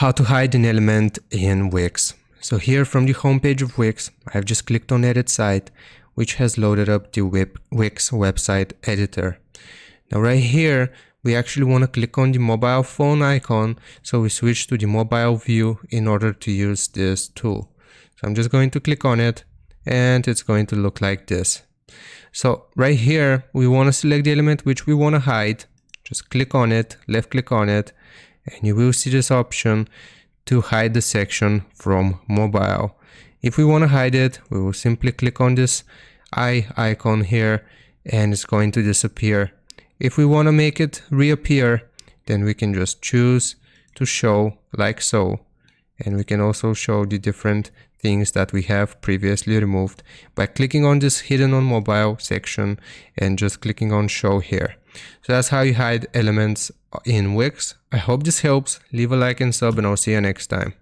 how to hide an element in Wix. So here from the homepage of Wix, I've just clicked on Edit Site, which has loaded up the Wix website editor. Now right here, we actually want to click on the mobile phone icon, so we switch to the mobile view in order to use this tool. So I'm just going to click on it, and it's going to look like this. So right here, we want to select the element which we want to hide. Just click on it, left click on it, and you will see this option to hide the section from mobile. If we want to hide it, we will simply click on this eye icon here, and it's going to disappear. If we want to make it reappear, then we can just choose to show like so. And we can also show the different things that we have previously removed by clicking on this hidden on mobile section and just clicking on show here. So that's how you hide elements in Wix. I hope this helps. Leave a like and sub, and I'll see you next time.